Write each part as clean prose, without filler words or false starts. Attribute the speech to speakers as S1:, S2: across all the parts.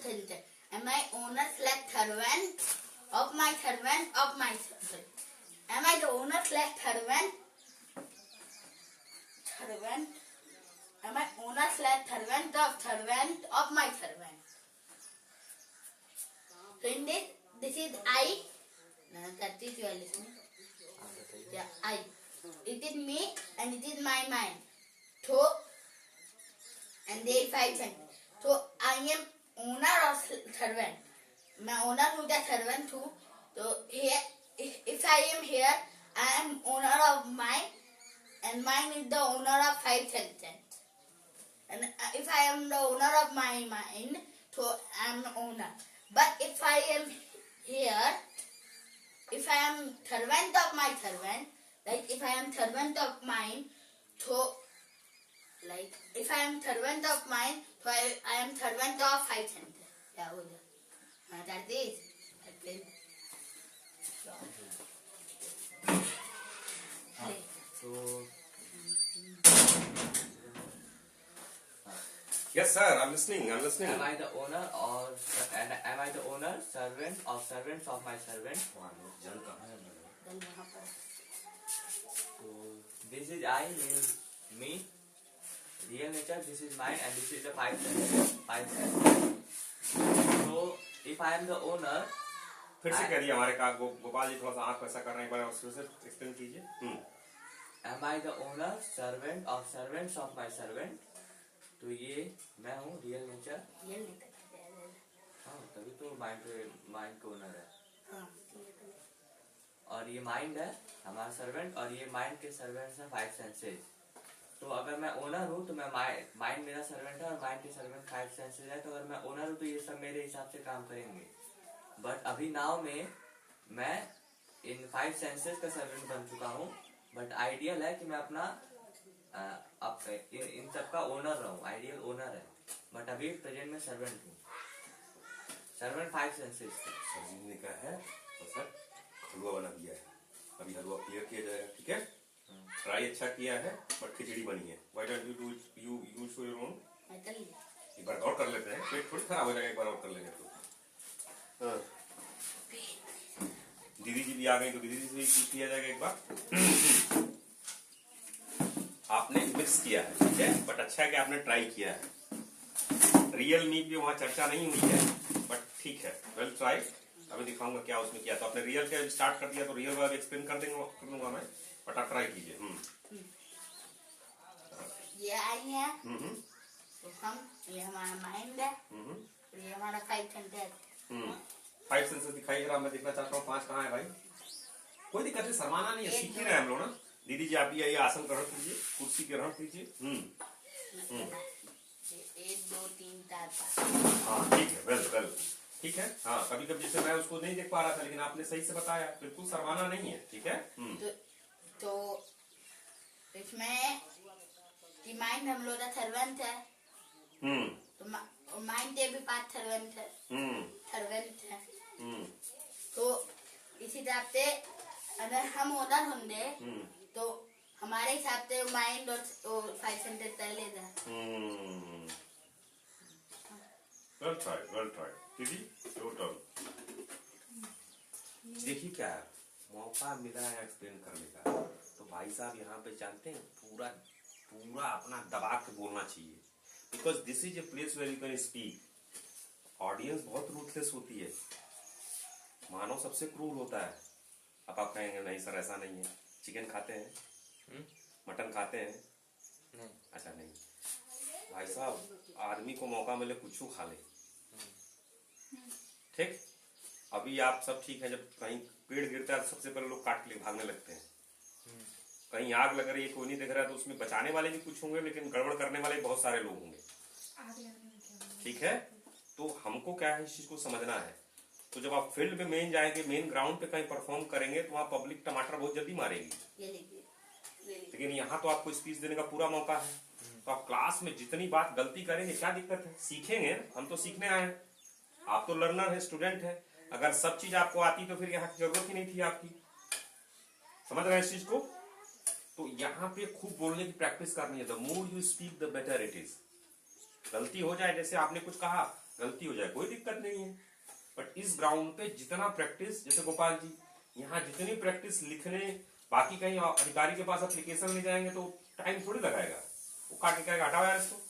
S1: sentence. Am I owner slash servant of my servant of my servant? Am I the owner slash servant? Servant. Am I owner slash servant of my servant? So in this is I. That is you are listening. Yeah, I. It is me and it is my mind. So, and there is 5 sentences. So I am owner or servant. मैं owner हूँ या servant हूँ. So here, if I am here, I am owner of mine, and mine is the owner of 5 sentences. And if I am the owner of my mind, so I am the owner. But if I am here, if I am servant of my servant, like if I am servant of mine, so like if I am servant of mine, so I am servant of 5 sentences. Yeah, that is.
S2: So yes, sir. I'm listening.
S3: Am I the owner servant of servants of my servant? So this is I means me. Real nature. This is mine, and this is the 5 sentences. So if I am the owner.
S2: फिर से कह दिया हमारे का गोपाल जी थोड़ा सा आँख ऐसा कर रहे हैं, पर उसको से एक्सप्लेन कीजिए.
S3: Am I the owner servant of servants of my servant? तो ये मैं हूँ रियल नेचर. हाँ, तभी तो माइंड का ओनर है. और ये माइंड है हमारा सर्वेंट, और ये माइंड के सर्वेंट्स हैं 5 सेंसेस. तो अगर मैं ओनर हूँ तो मैं माइंड मेरा सर्वेंट है और माइंड के सर्वेंट 5 सेंसेस है. तो अगर मैं ओनर हूँ तो ये सब मेरे हिसाब से काम करेंगे. बट अभी नाउ में मैं इन 5 सेंसेस का सर्वेंट बन चुका हूँ. बट आइडियल है कि मैं अपना इन सब का ओनर रहूं. आइडियल ओनर है, बट अभी प्रेजेंट में सर्वेंट हूँ. सर्वेंट 5 सेंसेस
S2: समझने का है. तो सर हलवा बना दिया है, अभी हलवा क्लियर किया जाएगा. ठीक है, ट्राई अच्छा किया है, बट खिचड़ी बनी है. Why don't you do you show your own? एक बार और कर लेते हैं, पेट थोड़ी खराब हो जाएगा. एक बार और कर लेंगे तो. दीदी जी भी आ गई तो दीदी जी से भी किया जाएगा एक बार. आपने मिक्स किया है, ठीक है, बट अच्छा है कि आपने ट्राई किया है. रियल मी भी वहाँ चर्चा नहीं हुई है, बट ठीक है, वेल ट्राई. अभी दिखाऊंगा क्या उसमें किया. तो आपने रियल के स्टार्ट कर दिया तो रियल वाला एक्सप्लेन कर दूंगा मैं, बट आप ट्राई कीजिए.
S1: ये आई है, तो हम ये हमारा माइंड है, ये हमारा 5 सेंटेंस.
S2: 5 सेंसेस दिखाई जरा, मैं देखना चाहता हूँ 5 कहाँ है भाई. कोई दिक्कत नहीं, शर्माना नहीं है, सीख ही रहे हैं हम लोग ना. दीदी जी आप भी आइए, आसन ग्रहण कीजिए, कुर्सी ग्रहण कीजिए.
S1: 1 2 3 4 5.
S2: हाँ ठीक है, वेल ठीक है. हाँ, कभी कभी जैसे मैं उसको नहीं देख पा रहा था, लेकिन आपने सही से बताया. बिल्कुल शर्माना नहीं है, ठीक है.
S1: तो इसमें माइंड हम लोग का सर्वेंट है. तो माइंड के भी 5 सर्वेंट है. तो इसी हिसाब से अगर हम ओनर होंगे तो हमारे हिसाब से माइंड और 5 सेंटेंस कर लेगा.
S2: Well try. दीदी योर टर्न. देखिए क्या है, मौका मिला है एक्सप्लेन करने का. तो भाई साहब यहाँ पे जानते हैं, पूरा अपना दबा के बोलना चाहिए. Because this is a place where you can speak. Audience बहुत रूथलेस होती है. मानव सबसे क्रूर होता है. अब आप कहेंगे नहीं सर ऐसा नहीं है. चिकन खाते हैं, मटन खाते हैं?
S3: नहीं.
S2: अच्छा नहीं भाई साहब, आदमी को मौका मिले कुछ खा ले. ठीक, अभी आप सब ठीक है. जब कहीं पेड़ गिरता है तो सबसे पहले लोग काट के लिए भागने लगते हैं. कहीं आग लग रही है, कोई नहीं दिख रहा है, तो उसमें बचाने वाले भी कुछ होंगे, लेकिन गड़बड़ करने वाले बहुत सारे लोग होंगे. ठीक है, तो हमको क्या है, इस चीज को समझना है. तो जब आप फील्ड में मेन जाएंगे, मेन ग्राउंड पे कहीं परफॉर्म करेंगे, तो वहाँ पब्लिक टमाटर बहुत जल्दी मारेगी. लेकिन यहाँ तो आपको स्पीच देने का पूरा मौका है. तो आप क्लास में जितनी बात गलती करेंगे क्या दिक्कत है, सीखेंगे. हम तो सीखने आए हैं, आप तो लर्नर है, स्टूडेंट है. अगर सब चीज आपको आती तो फिर यहाँ की जरूरत ही नहीं थी आपकी. समझ रहे हैं इस चीज को. तो यहाँ पे खूब बोलने की प्रैक्टिस करनी है. The more you speak the better it is. गलती हो जाए, जैसे आपने कुछ कहा, गलती हो जाए, कोई दिक्कत नहीं है। बट इस ग्राउंड पे जितना प्रैक्टिस, जैसे गोपाल जी यहाँ जितनी प्रैक्टिस लिखने, बाकी कहीं अधिकारी के पास एप्लीकेशन ले जाएंगे तो टाइम थोड़ी लगाएगा, वो काट के कहेगा हटाओ यार इसको।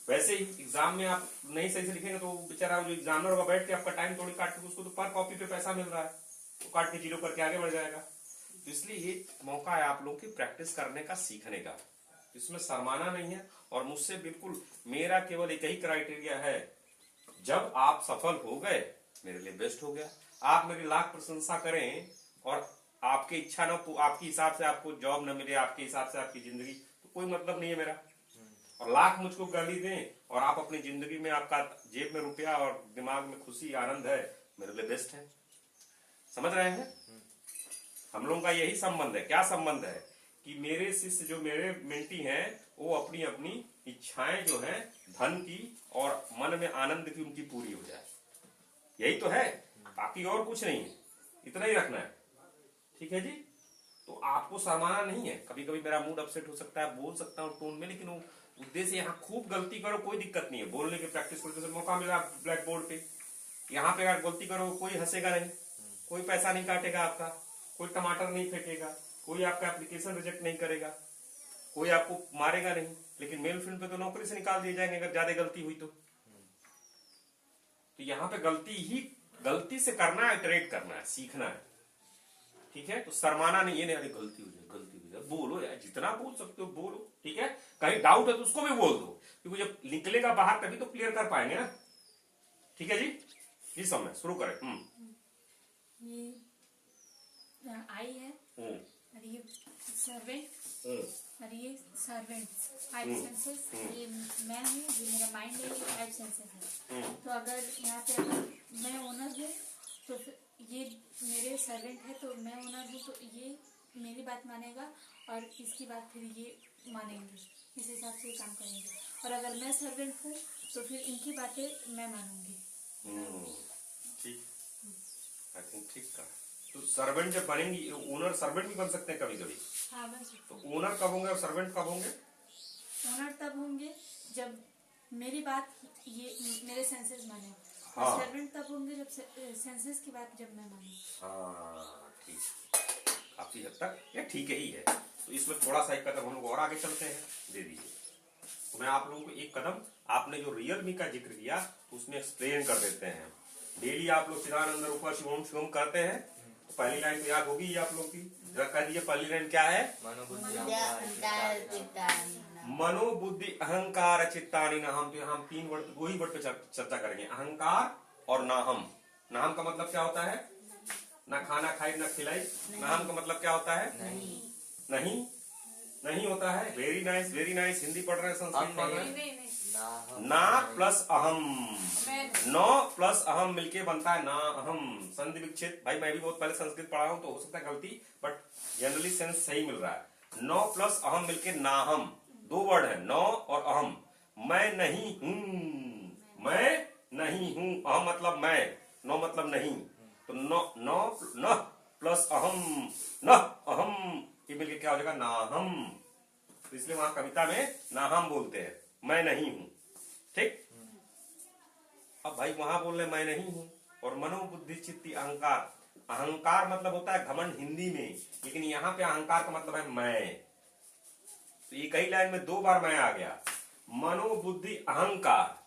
S2: वैसे ही एग्जाम में आप नहीं सही से लिखेंगे तो बेचारा जो एग्जामिनर होगा बैठ के आपका टाइम थोड़ी काट के, उसको तो पर कॉपी पे पैसा मिल रहा है, वो काट के जीरो करके आगे बढ़ जाएगा। तो इसलिए ये मौका है आप लोगों की प्रैक्टिस करने का, सीखने का, इसमें शर्माना नहीं है। और मुझसे बिल्कुल मेरा केवल एक ही क्राइटेरिया है, जब आप सफल हो गए मेरे लिए बेस्ट हो गया। आप मेरी लाख प्रशंसा करें और आपकी इच्छा न, आपके हिसाब से आपको जॉब न मिले, आपके हिसाब से आपकी जिंदगी, तो कोई मतलब नहीं है मेरा। और लाख मुझको गाली दें और आप अपनी जिंदगी में, आपका जेब में रुपया और दिमाग में खुशी आनंद है, मेरे लिए बेस्ट है। समझ रहे हैं? हम लोगों का यही संबंध है। क्या संबंध है कि मेरे शिष्य जो मेरे मेंटी हैं वो अपनी अपनी इच्छाएं जो हैं धन की और मन में आनंद की उनकी पूरी हो जाए, यही तो है, बाकी और कुछ नहीं है, इतना ही रखना है। ठीक है जी। तो आपको शर्माना नहीं है। कभी कभी मेरा मूड अपसेट हो सकता है, बोल सकता हूँ टोन में, लेकिन वो उद्देश्य यहाँ खूब गलती करो कोई दिक्कत नहीं है, बोलने की प्रैक्टिस करो। जैसे मौका मिला ब्लैक बोर्ड पे, यहाँ पे अगर गलती करो कोई हंसेगा नहीं, कोई पैसा नहीं काटेगा आपका, कोई टमाटर नहीं फेंकेगा, कोई आपका एप्लीकेशन रिजेक्ट नहीं करेगा, कोई आपको मारेगा नहीं। लेकिन मेल फील्ड पे तो नौकरी से निकाल दिए जाएंगे अगर ज्यादा गलती हुई तो यहाँ पे गलती से करना है, इटरेट करना है, सीखना है। ठीक है। तो शर्माना नहीं है, नहीं अरे गलती हो जाए, बोलो यार, जितना बोल सकते हो बोलो। ठीक है। कहीं डाउट है तो उसको भी बोल दो, क्योंकि जब निकलेगा बाहर तभी तो क्लियर कर पाएंगे ना। ठीक है जी। जी समय शुरू करें।
S4: ये आई है और ये सर्वेंट और ये सर्वेंट, 5 सेंसेस। ये मैं हूँ, ये मेरा माइंड है, ये 5 सेंसेस है। तो अगर यहाँ पे अगर मैं ओनर हूँ तो ये मेरे सर्वेंट है, तो मैं ओनर हूँ तो ये मेरी बात मानेगा और इसकी बात फिर ये मानेंगे, इस हिसाब से काम करेंगे। और अगर मैं सर्वेंट हूँ तो फिर इनकी बातें मैं मानूंगी।
S2: ठीक, आई थिंक ठीक कहा। तो सर्वेंट जब बनेंगी, ओनर सर्वेंट भी बन सकते हैं कभी कभी।
S4: हाँ, बन सकते।
S2: तो ओनर कब होंगे और सर्वेंट कब होंगे?
S4: ओनर तब होंगे जब मेरी बात ये मेरे सेंसेस माने।
S2: हाँ।
S4: सर्वेंट तब होंगे जब सेंसेस की बात जब मैं मानूं।
S2: हाँ ठीक, काफी हद तक ये ठीक ही है। तो इसमें थोड़ा सा एक कदम हम लोग और आगे चलते हैं, दे दीजिए। तो मैं आप लोगों को एक कदम, आपने जो रियल मी का जिक्र किया उसमें एक्सप्लेन कर देते हैं। डेली आप लोग चिदानंद रूपा शिवम शिवम करते हैं, तो पहली लाइन तो याद होगी आप लोग की। जरा कह दीजिए पहली लाइन क्या है? मनोबुद्धि अहंकार चित्तानि नाहम। तो हम 3 वर्ड, वही वर्ड पे चर्चा करेंगे, अहंकार और नाहम। नाहम का मतलब क्या होता है? ना खाना खाई ना खिलाई। नाहम का मतलब क्या होता है? नहीं नहीं होता है। Very nice, very nice. Hindi पढ़ रहे हैं, संस्कृत पढ़ रहे हैं। ना प्लस अहम, नो प्लस अहम मिलके बनता है ना अहम। संधि विच्छेद। भाई मैं भी बहुत पहले संस्कृत पढ़ा हूं तो हो सकता है गलती, बट जनरली सेंस सही मिल रहा है। नो प्लस अहम मिलके नाहम। 2 वर्ड है, नो और अहम। मैं नहीं हूं, मैं नहीं हूं। अहम मतलब मैं, नो मतलब नहीं। तो नो न प्लस अहम, न अहम, ये मिलके क्या हो जाएगा? नाहम। तो इसलिए वहां कविता में नाहम बोलते हैं, मैं नहीं हूं। ठीक। अब भाई वहां बोल रहे मैं नहीं हूं। और मनोबुद्धि चित्ती अहंकार। अहंकार मतलब होता है घमंड हिंदी में, लेकिन यहाँ पे अहंकार का मतलब है मैं। तो ये कई लाइन में 2 बार मैं आ गया। मनोबुद्धि अहंकार,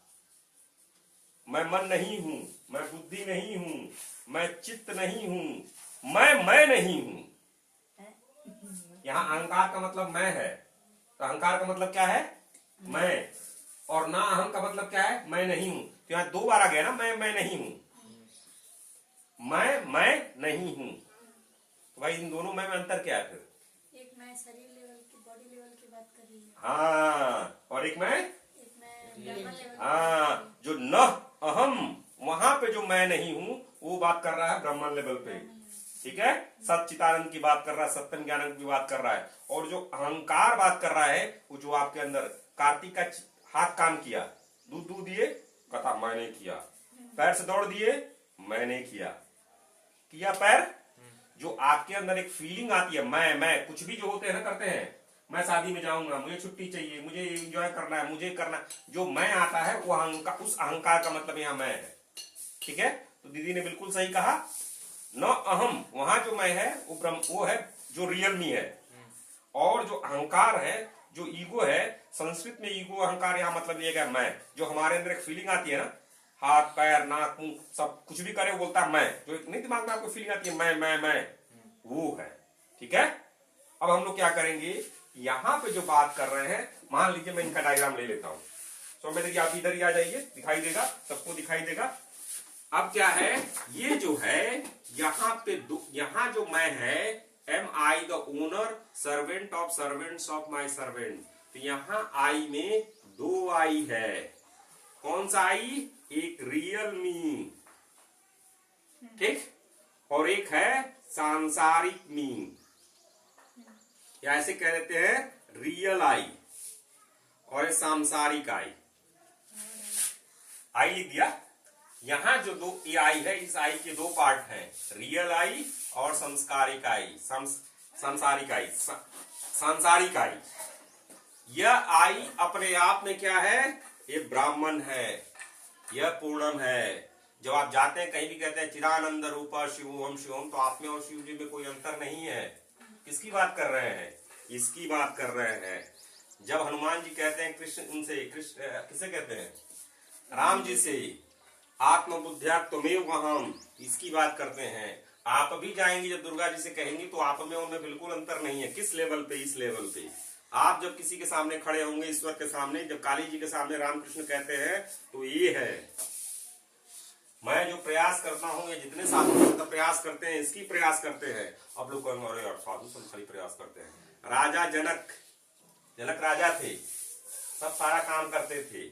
S2: मैं मन नहीं हूं, मैं बुद्धि नहीं हूं, मैं चित्त नहीं हूं, मैं नहीं हूं। यहाँ अहंकार का मतलब मैं है, तो अहंकार का मतलब क्या है? मैं। और ना अहम का मतलब क्या है? मैं नहीं हूं। तो यहाँ 2 बार आ गया ना, मैं नहीं हूं। मैं नहीं हूं। तो भाई इन दोनों में अंतर क्या है फिर?
S4: एक मैं शरीर लेवल की, बॉडी लेवल की बात कर रही हूँ।
S2: हाँ, और एक मैं
S4: ब्रह्म लेवल।
S2: हाँ, जो न अहम, वहां पे जो मैं नहीं हूं वो बात कर रहा है ब्रह्मन लेवल पे। ठीक है। सच्चिदानंद की बात कर रहा है, सत्यम ज्ञानंद की बात कर रहा है। और जो अहंकार बात कर रहा है वो जो आपके अंदर, कार्तिक का हाथ काम किया, दूध दिए, कहता मैंने किया। पैर से दौड़ दिए, मैंने किया पैर। जो आपके अंदर एक फीलिंग आती है, मैं कुछ भी जो होते हैं ना करते हैं, मैं शादी में जाऊंगा, मुझे छुट्टी चाहिए, मुझे एंजॉय करना है, मुझे करना, जो मैं आता है वो अहंकार, उस अहंकार का मतलब यहाँ मैं है। ठीक है, तो दीदी ने बिल्कुल सही कहा, न अहम, वहां जो मैं है वो ब्रह्म, वो है जो रियल मी है। और जो अहंकार है, जो ईगो है, संस्कृत में ईगो अहंकार यहाँ मतलब लिया गया मैं, जो हमारे अंदर एक फीलिंग आती है ना, हाथ पैर नाक मुंह सब कुछ भी करे वो बोलता है मैं, जो नहीं दिमाग में आपको फीलिंग आती है मैं, वो है। ठीक है, अब हम लोग क्या करेंगे, यहाँ पे जो बात कर रहे हैं, मान लीजिए मैं इनका डायग्राम ले लेता हूँ। तो मैं देखिए आप इधर ही आ जाइए, दिखाई देगा, सबको दिखाई देगा। अब क्या है, ये जो है यहाँ पे यहाँ जो मैं है, am I the owner servant of servants of my servant, तो यहाँ आई में 2 आई है। कौन सा आई, एक रियल मी, ठीक, और एक है सांसारिक मी, या ऐसे कह देते हैं रियल आई और सांसारिक आई। आई लिख दिया। यहां जो 2 ये आई है, इस आई के 2 पार्ट हैं, रियल आई और संस्कारिक आई, सांसारिक आई, सांसारिक आई। यह आई अपने आप में क्या है, ये ब्राह्मण है, यह पूर्णम है। जब आप जाते हैं कहीं भी कहते हैं चिदानंद रूप शिवोहम शिवम, तो आप में और शिव जी में कोई अंतर नहीं है। किसकी बात कर रहे हैं, इसकी बात कर रहे हैं। जब हनुमान जी कहते हैं कृष्ण उनसे, कृष्ण किसे कहते हैं, राम जी से, आत्मबुद्ध्या त्वमेव अहम्, इसकी बात करते हैं। आप भी जाएंगे जब दुर्गा जी से कहेंगे तो आप में उनमें बिल्कुल अंतर नहीं है। किस लेवल पे, इस लेवल पे। आप जब किसी के सामने खड़े होंगे, ईश्वर के सामने, जब काली जी के सामने रामकृष्ण कहते हैं, तो ये है मैं जो प्रयास करता हूँ, ये जितने साधु प्रयास करते हैं, इसकी प्रयास करते हैं। अब लोग कहेंगे अरे यार साधु संत खाली प्रयास करते हैं। राजा जनक राजा थे, सब सारा काम करते थे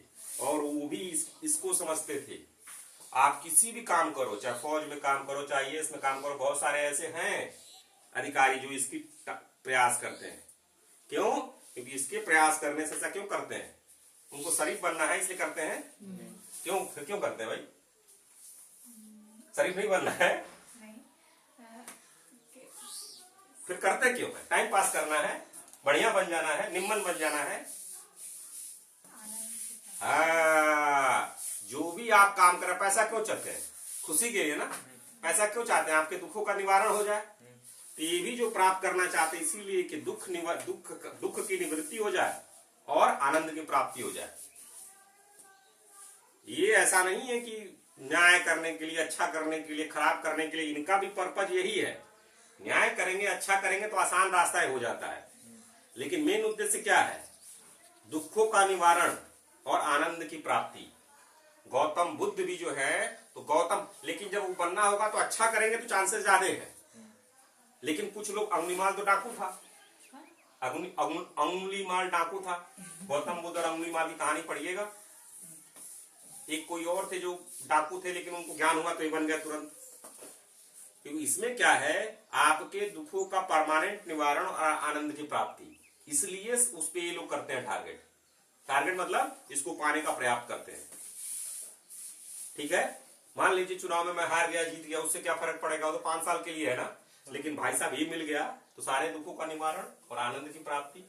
S2: और वो भी इसको समझते थे। आप किसी भी काम करो, चाहे फौज में काम करो, चाहे IAS में काम करो, बहुत सारे ऐसे हैं अधिकारी जो इसकी प्रयास करते हैं। क्यों, क्योंकि इसके प्रयास करने से ऐसा क्यों करते हैं, उनको शरीफ बनना है इसलिए करते हैं। क्यों, फिर क्यों करते हैं भाई, शरीफ नहीं बनना है, फिर करते क्यों है, टाइम पास करना है, बढ़िया बन जाना है, निम्न बन जाना है। हाँ, जो भी आप काम कर, पैसा क्यों चाहते हैं, खुशी के लिए ना, पैसा क्यों चाहते हैं, आपके दुखों का निवारण हो जाए। तो ये भी जो प्राप्त करना चाहते हैं इसीलिए कि दुख की निवृत्ति हो जाए और आनंद की प्राप्ति हो जाए। ये ऐसा नहीं है कि न्याय करने के लिए, अच्छा करने के लिए, खराब करने के लिए, इनका भी पर्पज यही है। न्याय करेंगे, अच्छा करेंगे तो आसान रास्ता हो जाता है, लेकिन मेन उद्देश्य क्या है, दुखों का निवारण और आनंद की प्राप्ति। गौतम बुद्ध भी जो है, तो गौतम, लेकिन जब वो बनना होगा तो अच्छा करेंगे तो चांसेस ज्यादा है। लेकिन कुछ लोग, अंगुलीमाल तो डाकू था, अंगुलीमाल डाकू था। गौतम बुद्ध और अंगुलीमाल की कहानी पढ़िएगा। एक कोई और थे जो डाकू थे, लेकिन उनको ज्ञान हुआ तो ये बन गया तुरंत। क्योंकि इसमें क्या है, आपके दुखों का परमानेंट निवारण और आनंद की प्राप्ति, इसलिए उस पे ये लोग करते हैं टारगेट मतलब इसको पाने का प्रयास करते हैं। ठीक है, मान लीजिए चुनाव में मैं हार गया, जीत गया, उससे क्या फर्क पड़ेगा, वो तो 5 साल के लिए है ना। लेकिन भाई साहब ये मिल गया तो सारे दुखों का निवारण और आनंद की प्राप्ति।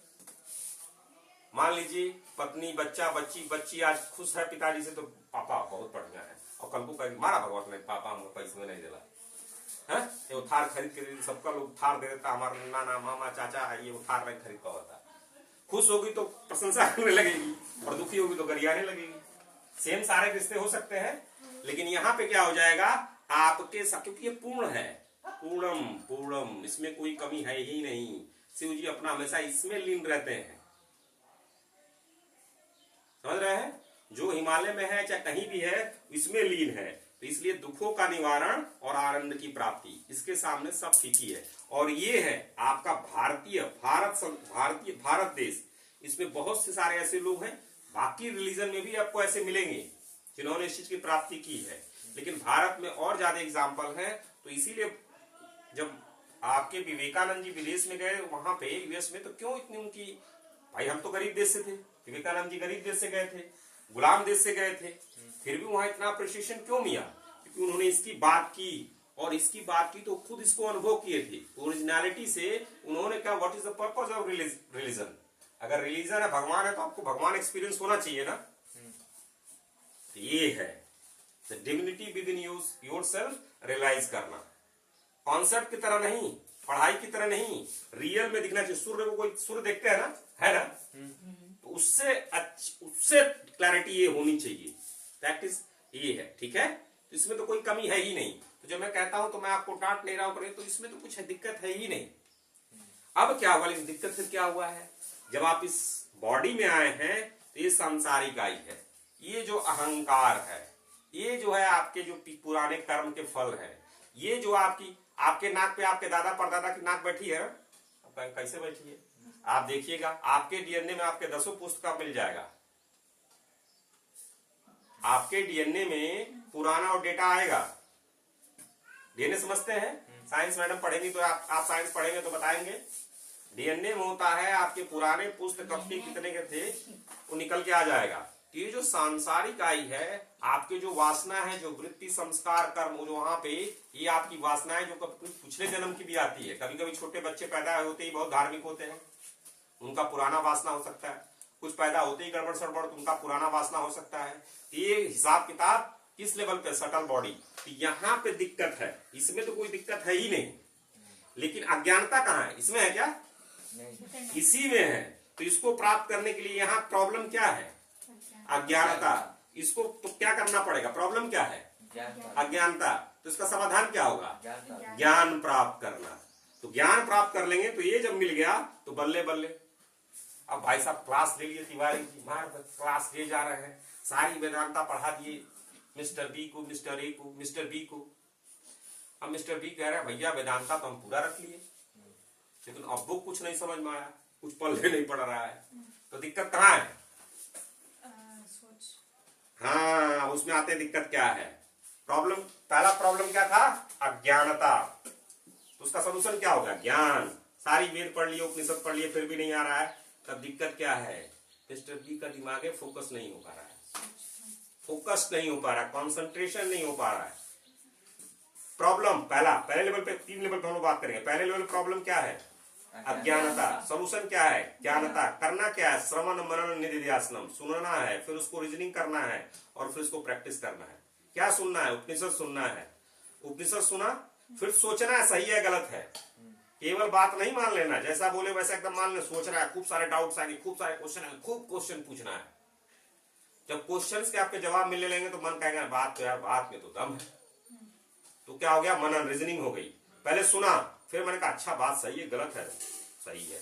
S2: मान लीजिए पत्नी, बच्ची आज खुश है पिताजी से, तो पापा बहुत बढ़िया है, और कल को कहेगी मारा भगवान ने, पापा हमको पैसे में नहीं दिला है, ये थार खरीद के, सबका लोग थार दे देता, हमारा नाना मामा चाचा ये वो थार नहीं खरीद पाता। खुश होगी तो प्रशंसा करने लगेगी और दुखी होगी तो गरियाने लगेगी। सेम सारे रिश्ते हो सकते हैं, लेकिन यहाँ पे क्या हो जाएगा, आपके साथ, क्योंकि ये पूर्ण है, पूर्णम, इसमें कोई कमी है ही नहीं। शिव जी अपना हमेशा इसमें लीन रहते हैं, समझ रहे हैं। जो हिमालय में है चाहे कहीं भी है, इसमें लीन है। तो इसलिए दुखों का निवारण और आनंद की प्राप्ति, इसके सामने सब फीकी है। और ये है आपका भारत देश। इसमें बहुत से सारे ऐसे लोग हैं, बाकी रिलीजन में भी आपको ऐसे मिलेंगे जिन्होंने इस चीज की प्राप्ति की है, लेकिन भारत में और ज्यादा एग्जाम्पल हैं। तो इसीलिए जब आपके विवेकानंद जी विदेश में गए, वहां पे US में, तो क्यों इतनी उनकी, भाई हम तो गरीब देश से थे, विवेकानंद जी गरीब देश से गए थे, गुलाम देश से गए थे, फिर भी वहां इतना अप्रिशिएशन क्यों मिला, क्योंकि उन्होंने इसकी बात की, और इसकी बात की तो खुद इसको अनुभव किए थे ओरिजिनलिटी से। उन्होंने कहा what is the purpose of religion, अगर रिलीजन है, भगवान है, तो आपको भगवान एक्सपीरियंस होना चाहिए ना। तो ये है divinity within yourself realize करना, कॉन्सेप्ट की तरह नहीं, पढ़ाई की तरह नहीं, रियल में दिखना चाहिए। सूर्य को कोई सूर्य देखते हैं ना, है ना, तो उससे क्लैरिटी ये होनी चाहिए। प्रैक्टिस ये है, ठीक है। तो इसमें तो कोई कमी है ही नहीं। तो जब मैं कहता हूं तो मैं आपको डांट नहीं रहा हूं, तो इसमें तो कुछ दिक्कत है ही नहीं। अब क्या हुआ, लेकिन दिक्कत फिर क्या हुआ है, जब आप इस बॉडी में आए हैं तो ये सांसारिक आई है, ये जो अहंकार है, ये जो है आपके जो पुराने कर्म के फल है, ये जो आपके नाक पे आपके दादा परदादा की नाक बैठी है ना, कैसे बैठी है आप देखिएगा, आपके डीएनए में आपके 10 पुस्तक मिल जाएगा। आपके डीएनए में पुराना और डेटा आएगा। डीएनए समझते हैं, साइंस मैडम पढ़ेंगी तो आप साइंस पढ़ेंगे तो बताएंगे। डीएनए में होता है आपके पुराने पुस्तक कब के कितने के थे वो निकल के आ जाएगा। ये जो सांसारिक आई है, आपके जो वासना है, जो वृत्ति संस्कार कर्म, जो वहां पे ये आपकी वासनाएं जो पिछले जन्म की भी आती है। कभी कभी छोटे बच्चे पैदा होते ही बहुत धार्मिक होते हैं, उनका पुराना वासना हो सकता है। कुछ पैदा होते ही गड़बड़ सड़बड़ तो उनका पुराना वासना हो सकता है। ये हिसाब किताब किस लेवल पे, सटल बॉडी। तो यहाँ पे दिक्कत है, इसमें तो कोई दिक्कत है ही नहीं, लेकिन अज्ञानता कहाँ है, इसमें है क्या, इसी में है। तो इसको प्राप्त करने के लिए यहाँ प्रॉब्लम क्या है, अज्ञानता। इसको तो क्या करना पड़ेगा, प्रॉब्लम क्या है, अज्ञानता। तो इसका समाधान क्या होगा, ज्ञान प्राप्त करना। तो ज्ञान प्राप्त कर लेंगे तो ये जब मिल गया तो बल्ले बल्ले। अब भाई साहब क्लास ले लिए, तिवारी की मार क्लास ले जा रहे हैं, सारी वेदांता पढ़ा दिए मिस्टर बी को, मिस्टर ए को, मिस्टर बी को। अब मिस्टर बी कह रहे हैं भैया वेदांता तो हम पूरा रख लिए, लेकिन अब वो कुछ नहीं समझ में आया, कुछ पल्ले नहीं पड़ रहा है। तो दिक्कत कहाँ है, हाँ उसमें आते दिक्कत क्या है, प्रॉब्लम। पहला प्रॉब्लम क्या था, अज्ञानता। तो उसका सोल्यूशन क्या होगा, ज्ञान। सारी वेद पढ़ लिए, उपनिषद पढ़ लिए, फिर भी नहीं आ रहा है, तब दिक्कत क्या है, मिस्टर बी का दिमाग है फोकस नहीं हो पा रहा है, फोकस नहीं हो पा रहा है, कॉन्सेंट्रेशन नहीं हो पा रहा है। प्रॉब्लम पहले लेवल पे, 3 लेवल पे हम लोग बात करेंगे। पहले लेवल प्रॉब्लम क्या है, अज्ञानता। सोल्यूशन क्या है, ज्ञानता। करना क्या है, श्रवण मनन निधिध्यासनम, सुनना है, फिर उसको रीजनिंग करना है और फिर उसको प्रैक्टिस करना है। क्या सुनना है, उपनिषद सुनना है, उपनिषद सुना, फिर सोचना है सही है गलत है। केवल बात नहीं मान लेना, जैसा बोले वैसा एकदम मान ले। सोच रहा है, खूब सारे डाउट्स आएंगे, खूब सारे क्वेश्चन आएंगे, खूब क्वेश्चन पूछना है। जब क्वेश्चंस के आपके जवाब मिलने लगेंगे तो मन कहेगा बात तो यार, बात में तो दम है। तो क्या हो गया, मनन, रीजनिंग हो गई। पहले सुना, फिर मैंने कहा अच्छा बात सही है गलत है, सही है।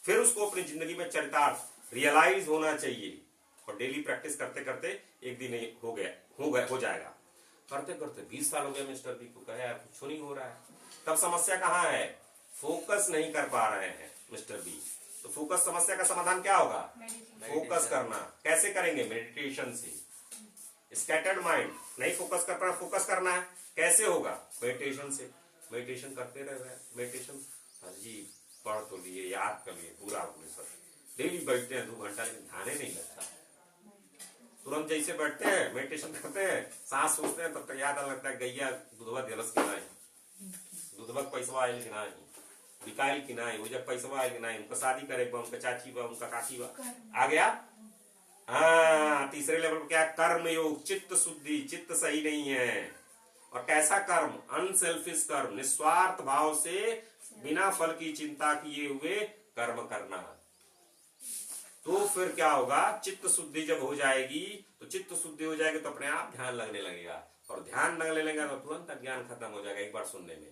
S2: फिर उसको अपनी जिंदगी में चरितार्थ रियलाइज होना चाहिए, और डेली प्रैक्टिस करते करते एक दिन हो जाएगा। करते करते 20 साल हो गए मिस्टर बी को, कहा यार कुछ नहीं हो रहा है। तब समस्या कहाँ है, फोकस नहीं कर पा रहे हैं मिस्टर बी। तो फोकस समस्या का समाधान क्या होगा, फोकस करना। कैसे करेंगे, मेडिटेशन से। स्कैटर्ड माइंड नहीं फोकस कर पा रहा, फोकस करना है, कैसे होगा, मेडिटेशन से। मेडिटेशन करते रहे, मेडिटेशन सर जी पढ़ तो लिए, याद कर लिए पूरा अपने सर, डेली बैठते हैं 2 घंटा, लेकिन ध्यान नहीं लगता। तुरंत जैसे बैठते हैं मेडिटेशन करते हैं, सांस सोचते हैं, तब तक याद लगता है गैया दूधवा दिलस की नहीं, दूधवा पैसा आयल की नहीं, बिकाइल की नहीं, वो जब पैसा आयल की नहीं, उनका शादी करे, उनका चाची बा, उनका काकी बा, आ गया। हाँ, तीसरे लेवल पर क्या, कर्म योग, चित्त शुद्धि। चित्त सही नहीं है, और कैसा कर्म, अनसेल्फिश कर्म, निस्वार्थ भाव से बिना फल की चिंता किए हुए कर्म करना। तो फिर क्या होगा, चित्त शुद्धि जब हो जाएगी, तो चित्त शुद्धि हो जाएगी तो अपने आप ध्यान लगने लगेगा, और ध्यान लगने लगेगा तो तुरंत अज्ञान खत्म हो जाएगा एक बार सुनने में।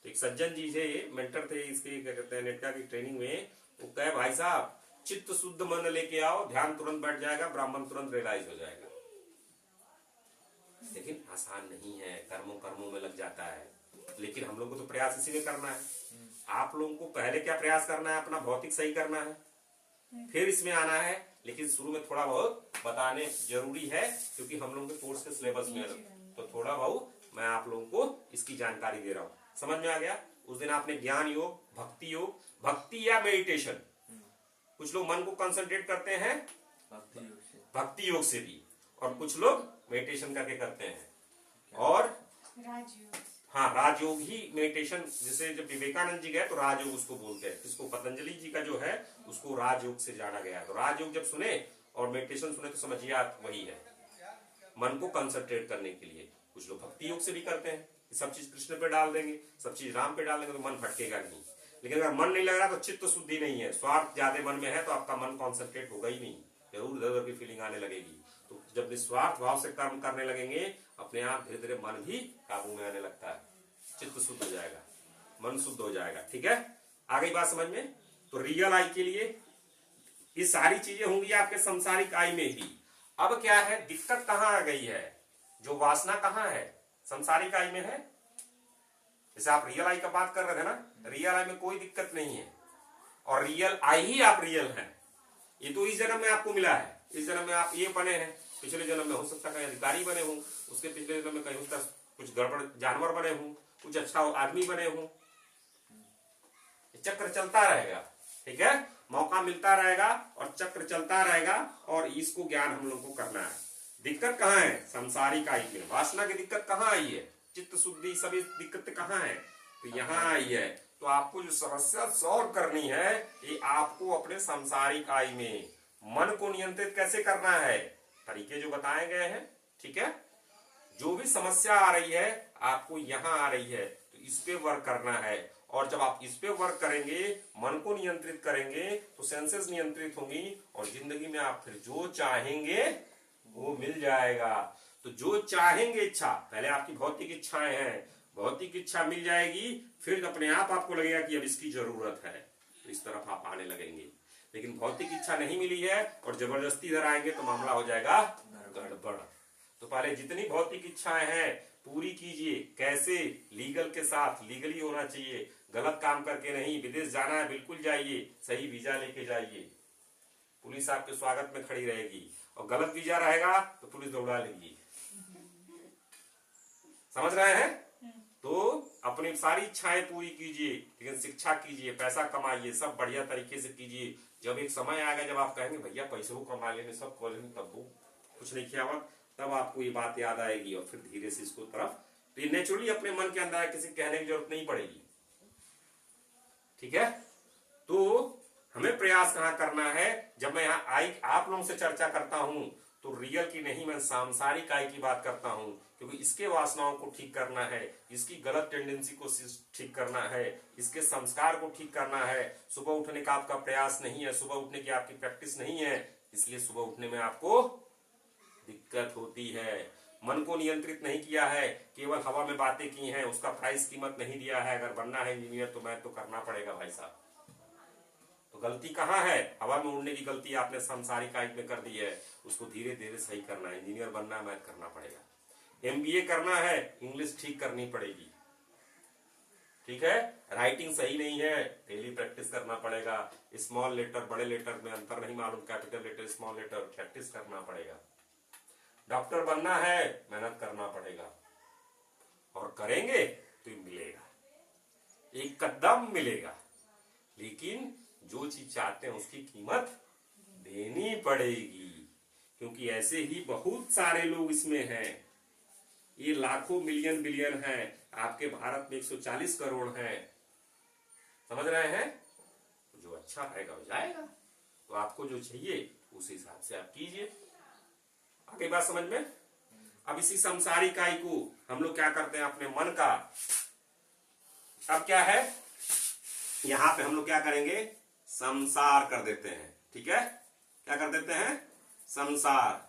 S2: तो एक सज्जन जी थे, मेंटर थे इसके, क्या कहते हैं, नेटका की ट्रेनिंग में, वो कहे भाई साहब चित्त शुद्ध मन लेके आओ, ध्यान तुरंत बैठ जाएगा, ब्राह्मण तुरंत रियलाइज हो जाएगा। लेकिन आसान नहीं है, कर्मों में लग जाता है। लेकिन हम लोग को तो प्रयास इसी में करना है। आप लोगों को पहले क्या प्रयास करना है, अपना भौतिक सही करना है, फिर इसमें आना है। लेकिन शुरू में थोड़ा बहुत बताने जरूरी है, क्योंकि हम लोगों के कोर्स के सिलेबस में है, तो थोड़ा बहुत मैं आप लोगों को इसकी जानकारी दे रहा हूँ। समझ में आ गया। उस दिन आपने ज्ञान योग, भक्ति या मेडिटेशन, कुछ लोग मन को कंसंट्रेट करते हैं भक्ति योग से भी, और कुछ लोग मेडिटेशन करके करते हैं, और हाँ, राजयोग ही मेडिटेशन, जैसे जब विवेकानंद जी गए तो राजयोग उसको बोलते हैं, इसको पतंजलि जी का जो है उसको राजयोग से जाना गया। तो राजयोग जब सुने और मेडिटेशन सुने तो समझिए आप वही है, मन को कंसंट्रेट करने के लिए। कुछ लोग भक्ति योग से भी करते हैं, सब चीज कृष्ण पे डाल देंगे, सब चीज राम पे डाल देंगे तो मन भटकेगा नहीं। लेकिन अगर मन नहीं लग रहा तो चित्त शुद्धि नहीं है, स्वार्थ ज्यादा मन में है तो आपका मन कॉन्सेंट्रेट होगा ही नहीं, जरूर इधर उधर की फीलिंग आने लगेगी। तो जब निस्वार्थ भाव से काम करने लगेंगे अपने आप धीरे धीरे मन भी काबू में आने लगता है, चित्त शुद्ध हो जाएगा, मन शुद्ध हो जाएगा। ठीक है, आ गई बात समझ में। तो रियल आई के लिए ये सारी चीजें होंगी आपके संसारिक आई में ही। अब क्या है, दिक्कत कहां आ गई है, जो वासना कहां है, संसारिक आई में है। जैसे आप रियल आई का बात कर रहे थे ना, रियल आई में कोई दिक्कत नहीं है, और रियल आई ही आप रियल हैं। ये तो इस जन्म में आपको मिला है, इस जन्म में आप ये बने हैं, पिछले जन्म में हो सकता है कहीं अधिकारी बने हों, उसके पिछले जन्म में कहीं उसका कुछ गड़बड़ जानवर बने हों, कुछ अच्छा आदमी बने हों। चक्र चलता रहेगा, ठीक है, मौका मिलता रहेगा और चक्र चलता रहेगा, और इसको ज्ञान हम लोग को करना है। दिक्कत कहाँ है, संसारिक आई में। वासना की दिक्कत कहाँ आई है, चित्त शुद्धि सभी दिक्कत कहाँ है, तो यहाँ आई है। तो आपको जो समस्या सॉल्व करनी है ये आपको अपने संसारिक आई में मन को नियंत्रित कैसे करना है, तरीके जो बताए गए हैं। ठीक है, जो भी समस्या आ रही है आपको यहाँ आ रही है तो इस पे वर्क करना है, और जब आप इस पे वर्क करेंगे, मन को नियंत्रित करेंगे तो सेंसेस नियंत्रित होंगी, और जिंदगी में आप फिर जो चाहेंगे वो मिल जाएगा। तो जो चाहेंगे इच्छा, पहले आपकी भौतिक इच्छाएं हैं, भौतिक इच्छा मिल जाएगी, फिर अपने आप आपको लगेगा कि अब इसकी जरूरत है, तो इस तरफ आप आने लगेंगे। लेकिन भौतिक इच्छा नहीं मिली है और जबरदस्ती इधर आएंगे तो मामला हो जाएगा गड़बड़। तो पहले जितनी भौतिक इच्छाएं हैं पूरी कीजिए। कैसे, लीगल के साथ, लीगली होना चाहिए, गलत काम करके नहीं। विदेश जाना है बिल्कुल जाइए, सही वीजा लेके जाइए, पुलिस आपके स्वागत में खड़ी रहेगी, और गलत वीजा रहेगा तो पुलिस दौड़ा लेगी। समझ रहे हैं। तो अपनी सारी इच्छाएं पूरी कीजिए, लेकिन शिक्षा कीजिए, पैसा कमाइए, सब बढ़िया तरीके से कीजिए। जब एक समय आएगा जब आप कहेंगे भैया पैसे को कमा लेने सब कर लेने, तब वो कुछ नहीं किया हुआ, तब आपको ये बात याद आएगी, और फिर धीरे से इसको तरफ, तो ये नेचुरली अपने मन के अंदर किसी कहने की जरूरत नहीं पड़ेगी। ठीक है, तो हमें प्रयास कहाँ करना है, जब मैं यहाँ आई आप लोगों से चर्चा करता हूं तो रियल की नहीं, मैं सांसारिक आई की बात करता हूं, क्योंकि इसके वासनाओं को ठीक करना है, इसकी गलत टेंडेंसी को ठीक करना है, इसके संस्कार को ठीक करना है। सुबह उठने का आपका प्रयास नहीं है, सुबह उठने की आपकी प्रैक्टिस नहीं है, इसलिए सुबह उठने में आपको दिक्कत होती है। मन को नियंत्रित नहीं किया है, केवल हवा में बातें की हैं, उसका प्राइस कीमत नहीं दिया है। अगर बनना है इंजीनियर तो मैं तो करना पड़ेगा भाई साहब। तो गलती कहाँ है, हवा में उड़ने की गलती आपने सांसारिक आय में कर दी है, उसको धीरे धीरे सही करना है। इंजीनियर बनना है, मैथ करना पड़ेगा। एमबीए करना है, इंग्लिश ठीक करनी पड़ेगी। ठीक है, राइटिंग सही नहीं है, डेली प्रैक्टिस करना पड़ेगा। स्मॉल लेटर बड़े लेटर में अंतर नहीं मालूम, capital letter small letter practice करना पड़ेगा। डॉक्टर बनना है, मेहनत करना पड़ेगा, और करेंगे तो मिलेगा, एक कदम मिलेगा। लेकिन जो चीज चाहते हैं उसकी कीमत देनी पड़ेगी, क्योंकि ऐसे ही बहुत सारे लोग इसमें हैं। ये लाखों मिलियन बिलियन हैं, आपके भारत में 140 करोड़ हैं। समझ रहे हैं। जो अच्छा रहेगा हो जाएगा, तो आपको जो चाहिए उस हिसाब से आप कीजिए। आगे बात समझ में। अब इसी संसारिक इकाई को हम लोग क्या करते हैं, अपने मन का, अब क्या है यहां पे हम लोग क्या करेंगे, संसार कर देते हैं। ठीक है, क्या कर देते हैं, संसार।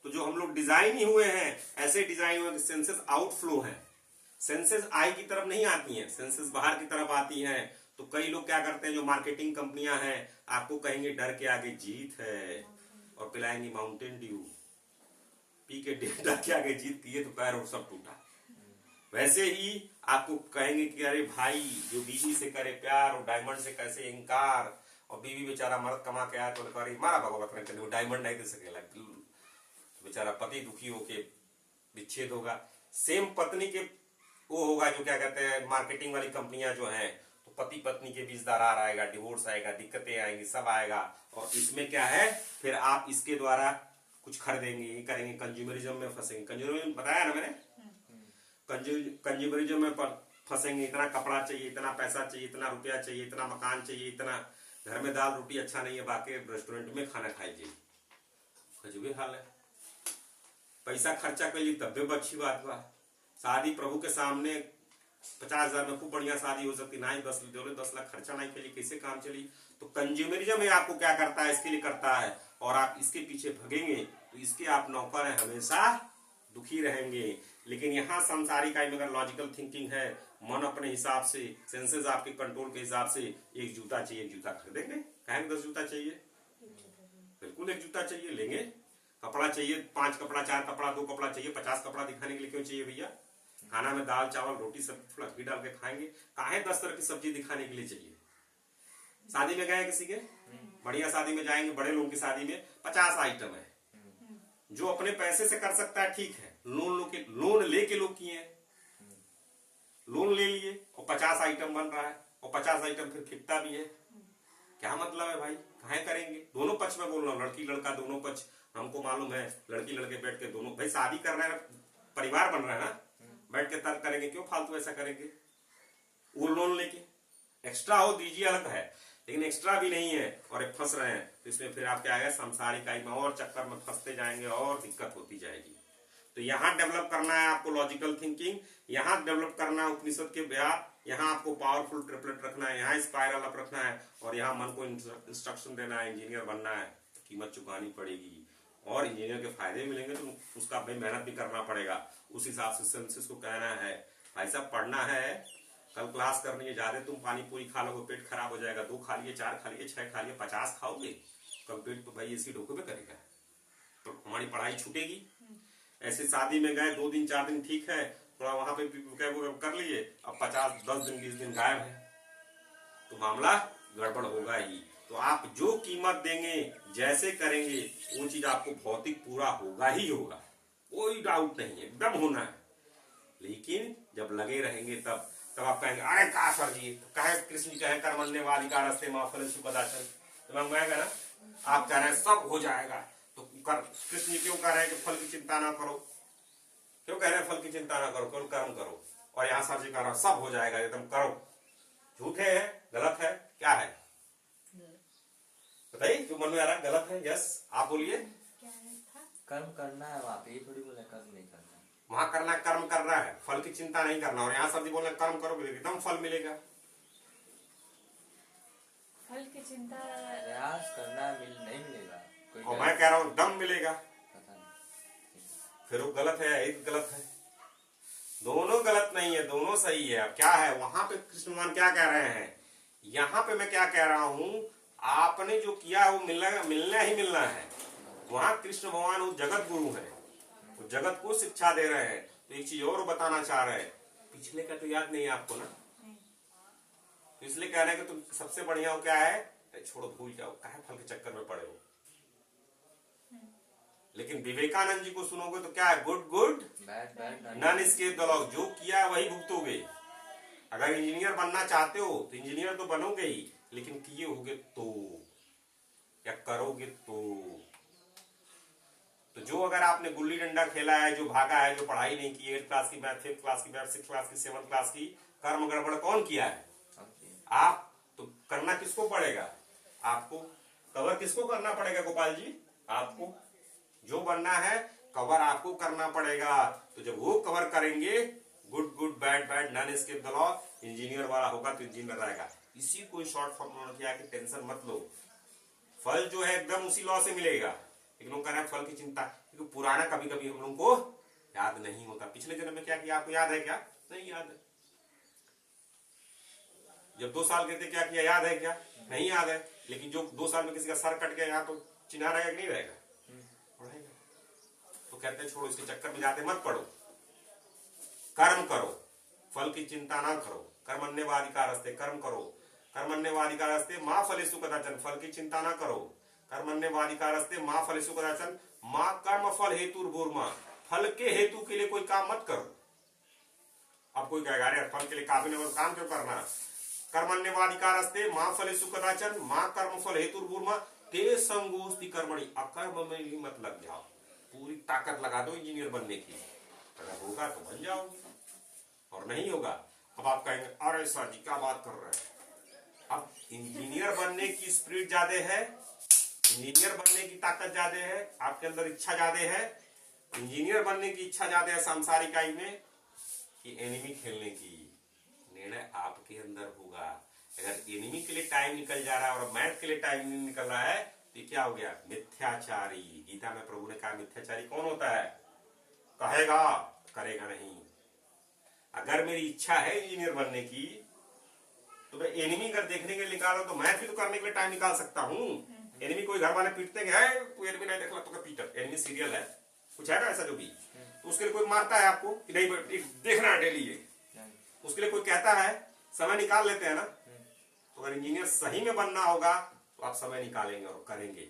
S2: तो जो हम लोग डिजाइन ही हुए हैं, ऐसे डिजाइन हुए, सेंसेस आउटफ्लो हैं, सेंसेस आई की तरफ नहीं आती हैं, सेंसेस बाहर की तरफ आती हैं। तो कई लोग क्या करते हैं, जो मार्केटिंग कंपनियां हैं, आपको कहेंगे डर के आगे जीत है, और पिलाएंगे माउंटेन ड्यू, पी के डर के आगे जीत पिए तो पैर और सब टूटा। वैसे ही आपको कहेंगे कि अरे भाई जो बीवी से करे प्यार और डायमंड से कैसे इनकार, और बीवी बेचारा मर्द कमा के आया तो अरे मारा भगवत ने वो डायमंड नहीं दे सकेला, बेचारा पति दुखी होके विच्छेद होगा। सेम पत्नी के वो होगा जो क्या कहते हैं, मार्केटिंग वाली कंपनियां जो हैं, तो पति पत्नी के बीच दरार आएगा, डिवोर्स आएगा, दिक्कतें आएंगी, सब आएगा। और इसमें क्या है, फिर आप इसके द्वारा कुछ खरीदेंगे, ये करेंगे, कंज्यूमरिज्म में फंसेंगे। कंज्यूमरिज्म बताया ना मैंने, कंज्यूमरिज्म में फंसेंगे, इतना कपड़ा चाहिए, इतना पैसा चाहिए, इतना रुपया चाहिए, इतना मकान चाहिए, इतना घर में दाल रोटी अच्छा नहीं है, बाकी रेस्टोरेंट में खाना खाइए, खजूबे हाल है। पैसा खर्चा कर ली तब भी अच्छी बात बा। शादी प्रभु के सामने 50,000 में खूब बढ़िया शादी हो सकती, ना ही 10 लाख खर्चा नहीं के लिए कैसे काम चली। तो कंज्यूमरिज्म आपको क्या करता है, इसके लिए करता है, और आप इसके पीछे भगेंगे तो इसके आप नौकर हैं, हमेशा दुखी रहेंगे। लेकिन यहाँ सांसारिक में अगर लॉजिकल थिंकिंग है, मन अपने हिसाब से, सेंसेस आपके कंट्रोल के हिसाब से, एक जूता चाहिए, एक जूता खरीदेंगे। कहेंगे 10 जूता चाहिए, बिल्कुल एक जूता चाहिए, लेंगे। कपड़ा चाहिए, 5 कपड़ा, 4 कपड़ा, 2 कपड़ा चाहिए, 50 कपड़ा दिखाने के लिए क्यों चाहिए भैया? खाना में दाल चावल रोटी सब थोड़ा घी डाल के खाएंगे, काहे 10 तरह की सब्जी दिखाने के लिए चाहिए? शादी में गए किसी के, बढ़िया शादी में जाएंगे, बड़े लोगों की शादी में 50 आइटम है। जो अपने पैसे से कर सकता है ठीक है, लोन लेके लोग किए हैं, लोन ले लिए और 50 आइटम बन रहा है, और 50 आइटम फिर खिकता भी है। क्या मतलब है भाई? काहे करेंगे? दोनों पक्ष में बोल रहा हूँ, लड़की लड़का दोनों पक्ष। हमको मालूम है लड़की लड़के बैठ के दोनों भाई शादी कर रहे हैं, परिवार बन रहा है ना, बैठ के तर्क करेंगे, क्यों फालतू ऐसा करेंगे? वो लोन लेके एक्स्ट्रा हो दीजिए अलग है, लेकिन एक्स्ट्रा भी नहीं है और एक फंस रहे हैं, तो इसमें फिर आप क्या आएगा, सांसारिक में और चक्कर में फंसते जाएंगे और दिक्कत होती जाएगी। तो यहाँ डेवलप करना है आपको लॉजिकल थिंकिंग, यहाँ डेवलप करना है उपनिषद के व्याप, यहाँ आपको पावरफुल ट्रिपलेट रखना है, यहाँ स्पाइरल अप रखना है, और यहाँ मन को इंस्ट्रक्शन देना है, इंजीनियर बनना है, कीमत चुकानी पड़ेगी और इंजीनियर के फायदे मिलेंगे, तो उसका भाई मेहनत भी करना पड़ेगा। उस हिसाब से सेंसेस को कहना है भाई साहब पढ़ना है, कल क्लास करनी है, ज्यादा तुम पानी पूरी खा लोगे पेट खराब हो जाएगा, 2 खा लिए, 4 खा लिए, 6 खा लिए, 50 खाओगे, कल पेट तो भाई इसी ढोके में करेगा, तो हमारी पढ़ाई छूटेगी। ऐसे शादी में गए 2 दिन 4 दिन ठीक है, थोड़ा वहां पे कर लिए, अब 50 10 दिन 20 दिन गायब है, तो मामला गड़बड़ होगा ही। तो आप जो कीमत देंगे, जैसे करेंगे, वो चीज आपको भौतिक पूरा होगा ही होगा, कोई डाउट नहीं है, एकदम होना है। लेकिन जब लगे रहेंगे तब आप कहेंगे अरे का सर जी कहे कृष्ण कहे कर्मण्य वादिका रस्ते माफल सुपदाचन, तो मैं कहेगा ना आप कह रहे हैं सब हो जाएगा, तो कृष्ण क्यों कह रहे हैं कि फल की चिंता ना करो? क्यों कह रहे हैं फल की चिंता ना करो, केवल कर्म करो? और यहाँ सर जी कह रहा सब हो जाएगा, एकदम करो। झूठे है, गलत है, क्या है बताइए, जो मन में आ रहा है गलत है? यस आप बोलिए।
S3: कर्म करना है वहाँ पे, ये थोड़ी बोला कर्म नहीं करना।
S2: वहां करना कर्म करना है, फल की चिंता नहीं करना, और यहाँ सब जी बोल रहे कर्म करोगे एकदम फल मिलेगा।
S4: फल की चिंता
S3: प्रयास करना नहीं मिलेगा,
S2: और मैं कह रहा हूँ दम मिलेगा,
S3: पता नहीं।
S2: फिर वो गलत है, एक गलत है, दोनों गलत नहीं है, दोनों सही है। अब क्या है वहां पे कृष्ण भगवान क्या कह रहे हैं, यहाँ पे मैं क्या कह रहा हूँ, आपने जो किया वो मिलना ही मिलना है। वहां कृष्ण भगवान वो जगत गुरु है, वो जगत को शिक्षा दे रहे हैं। तो एक चीज और बताना चाह रहे हैं, पिछले का तो याद नहीं है आपको ना, तो इसलिए कह रहे हैं कि तुम सबसे बढ़िया हो क्या है, छोड़ो भूल जाओ, काहे फल के चक्कर में पड़े हो। लेकिन विवेकानंद जी को सुनोगे तो क्या है, good good none escape the law, जो किया वही भुगतोगे। अगर इंजीनियर बनना चाहते हो तो इंजीनियर तो बनोगे ही, लेकिन किए होगे तो, या करोगे तो जो अगर आपने गुल्ली डंडा खेला है, जो भागा है, जो पढ़ाई नहीं की, 8th क्लास की मैथ, 5th क्लास की मैथ, 6th क्लास की, 7th क्लास की, कर्म गड़बड़ कौन किया है? आप। तो करना किसको पड़ेगा? आपको। कवर किसको करना पड़ेगा गोपाल जी? आपको। जो बनना है कवर आपको करना पड़ेगा। तो जब वो कवर करेंगे, good good bad bad none escape the law, engineer वाला होगा तो इंजीनियर रहेगा। इसी को शॉर्ट फॉर्म में किया कि टेंशन मत लो, फल जो है एकदम उसी लॉ से मिलेगा। लेकिन लोग कह रहे हैं फल की चिंता, क्योंकि पुराना कभी कभी हम लोगों को याद नहीं होता, पिछले जन्म में क्या किया आपको याद है क्या? नहीं याद है। जब 2 साल के थे क्या किया याद है क्या? नहीं याद है। लेकिन जो 2 साल में किसी का सर कट गया यहाँ, तो चिन्हा रहेगा कि नहीं रहेगा? रहेगा। तो कहते हैं छोड़ो, इसके चक्कर में जाते मत पड़ो, कर्म करो, फल की चिंता ना करो। कर्मण्यवाधिकारस्ते, कर्म करो, कर्मण्यवाधिकारस्ते मां फलेषु कदाचन, फल की चिंता ना करो। कर्मण्यवाधिकारस्ते मां फलेषु कदाचन मां कर्म फल हेतुर्भूर्मा, फल के हेतु के लिए कोई काम मत करो। अब कोई कहेगा अरे फल के लिए काफी नहीं, काम क्यों करना? कर्मण्यवाधिकारस्ते मां फलेषु कदाचन मां कर्म फल हेतुर्भूर्मा ते संगोस्ति कर्मणि, अकर्म में ही मत लग जाओ। पूरी ताकत लगा दो इंजीनियर बनने की, अगर होगा तो बन जाओगे, और नहीं होगा। अब आप कहेंगे अरे सर जी क्या बात कर रहे हैं। अब इंजीनियर बनने की स्पिरिट ज्यादा है, इंजीनियर बनने की ताकत ज्यादा है, आपके अंदर इच्छा ज्यादा है। इंजीनियर बनने की इच्छा ज्यादा है सांसारिक आयु में कि एनिमी खेलने की। निर्णय आपके अंदर होगा। अगर एनिमी के लिए टाइम निकल जा रहा है और मैथ के लिए टाइम नहीं निकल रहा है तो क्या हो गया? मिथ्याचारी। गीता में प्रभु ने कहा मिथ्याचारी कौन होता है? कहेगा करेगा नहीं। अगर मेरी इच्छा है इंजीनियर बनने की तो मैं एनिमी कर देखने के लिए निकालो तो मैथ भी तो करने के लिए टाइम निकाल सकता हूँ। एनिमी कोई घर वाले पीटते हैं, तू एनिमी नहीं देख ला तो पीटर, एनिमी सीरियल है कुछ है ना ऐसा जो भी, तो उसके लिए कोई मारता है आपको कि नहीं देखना है डेली ये, उसके लिए कोई कहता है, समय निकाल लेते हैं ना। तो अगर इंजीनियर सही में बनना होगा तो आप समय निकालेंगे और करेंगे।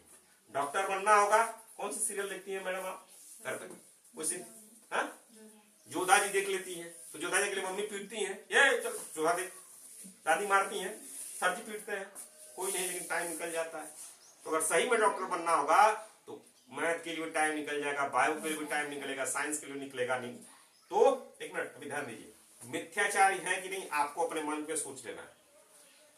S2: डॉक्टर बनना होगा, कौन सी सीरियल देखती है मैडम आप घर पे? कोई हाँ जोधा जी देख लेती है, तो जोधा जी के लिए मम्मी पीटती है, ये चल जोधा देख, दादी मारती है, सर जी पीटते हैं, कोई नहीं, लेकिन टाइम निकल जाता है। तो अगर सही में डॉक्टर बनना होगा तो मैथ के लिए भी टाइम निकल जाएगा, बायो के लिए भी टाइम निकलेगा, साइंस के लिए निकलेगा नहीं। तो एक मिनट अभी ध्यान दीजिए, मिथ्याचारी है कि नहीं आपको अपने मन पे सोच लेना है।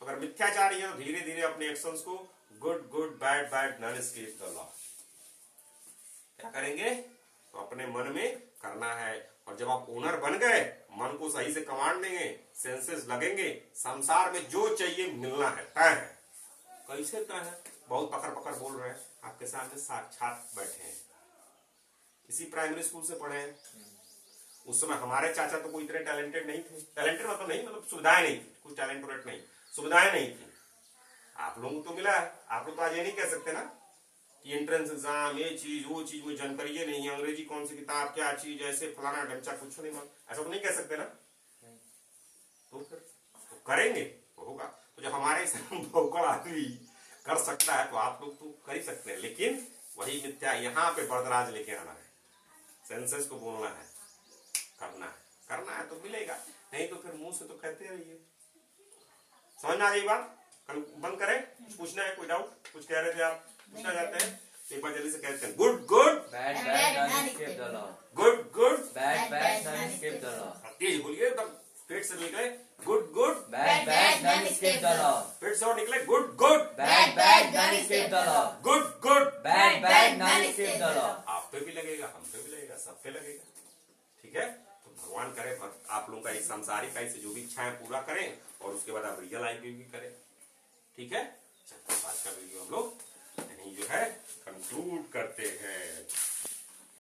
S2: तो अगर मिथ्याचारी है तो धीरे धीरे अपने एक्शंस को good good bad bad none escape the law क्या करेंगे? तो अपने मन में करना है। और जब आप ओनर बन गए, मन को सही से कमांड देंगे, सेंसेस लगेंगे, संसार में जो चाहिए मिलना है, तय है। कैसे तय है? बहुत पकड़ पकड़ बोल रहे हैं, आपके सामने साक्षात बैठे हैं। इसी प्राइमरी स्कूल से पढ़े हैं। उस समय हमारे चाचा तो कोई इतने टैलेंटेड नहीं थे, टैलेंटेड मतलब नहीं, मतलब सुविधाएं नहीं थी, कुछ टैलेंट वैलेंट नहीं, सुविधाएं नहीं थी। आप लोगों को तो मिला है। आप लोग तो आज ये नहीं कह सकते ना कि एंट्रेंस एग्जाम ये चीज वो चीज मुझे जानकारी ये नहीं है, अंग्रेजी कौन सी किताब क्या चीज ऐसे फलाना ढंचा कुछ नहीं, ऐसा तो नहीं कह सकते ना। तो फिर तो करेंगे तो होगा। तो जब हमारे भौकड़ आदमी कर सकता है तो आप लोग तो कर ही सकते हैं। लेकिन वही मिथ्या यहाँ पे बरदराज लेके आना है, सेंसेस को बोलना है, करना है तो मिलेगा, नहीं तो फिर मुंह से तो कहते रहिए। समझ में आ गई बात? बंद करें, कुछ पूछना है? कोई डाउट? कुछ कह रहे थे आप, पूछना चाहते हैं? एक बार जल्दी से कहते हैं good good
S3: bad bad none escape the law,
S2: good good
S3: bad bad none escape the law.
S2: तेज बोलिए, एकदम पेट से निकले good good
S3: bad bad none escape the law,
S2: पेट से और निकले good good
S3: bad bad none escape the law,
S2: good good
S3: bad bad none escape the law.
S2: आप पे भी लगेगा, हम पे भी लगेगा, सब पे लगेगा। ठीक है, तो भगवान करे आप लोगों का एक सांसारिक आय से जो भी इच्छाएं पूरा करें और उसके बाद आप रियल आय भी करें। ठीक है, आज का वीडियो हम लोग यहीं जो है कंक्लूड करते हैं।